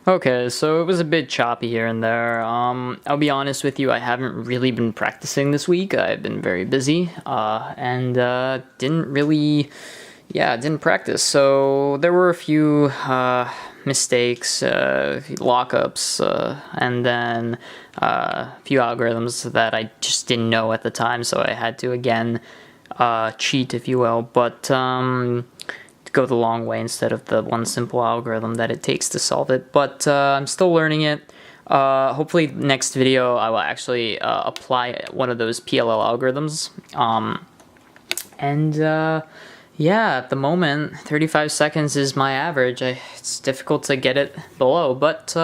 Okay, so it was a bit choppy here and there. I'll be honest with you, I haven't really been practicing this week. I've been very busy, and didn't practice. So there were a few mistakes, lockups, and then a few algorithms that I just didn't know at the time. So I had to again cheat, if you will. But go the long way instead of the one simple algorithm that it takes to solve it. But I'm still learning it. Hopefully next video I will actually apply one of those PLL algorithms. Yeah, at the moment 35 seconds is my average. It's difficult to get it below, but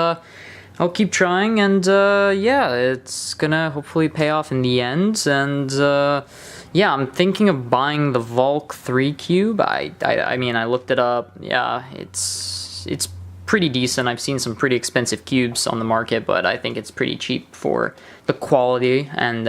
I'll keep trying, and yeah, it's gonna hopefully pay off in the end. And yeah, I'm thinking of buying the Volk 3 cube. I mean, I looked it up. Yeah, it's pretty decent. I've seen some pretty expensive cubes on the market, but I think it's pretty cheap for the quality and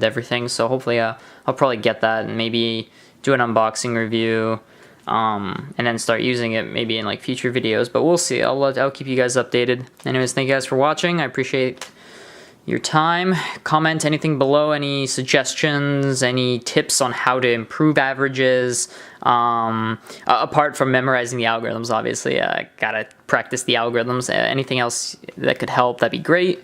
everything. So hopefully, I'll probably get that and maybe do an unboxing review, and then start using it maybe in like future videos. But we'll see. I'll keep you guys updated. Anyways, thank you guys for watching. I appreciate your time. Comment anything below, any suggestions, any tips on how to improve averages, apart from memorizing the algorithms. Obviously, I gotta practice the algorithms. Anything else that could help, that'd be great.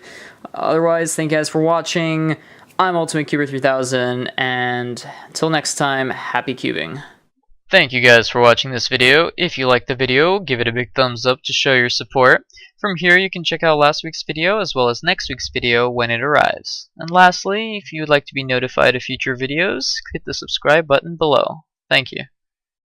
Otherwise, thank you guys for watching. I'm UltimateCuber3000, and until next time, happy cubing. Thank you guys for watching this video. If you liked the video, give it a big thumbs up to show your support. From here, you can check out last week's video as well as next week's video when it arrives. And lastly, if you would like to be notified of future videos, hit the subscribe button below. Thank you.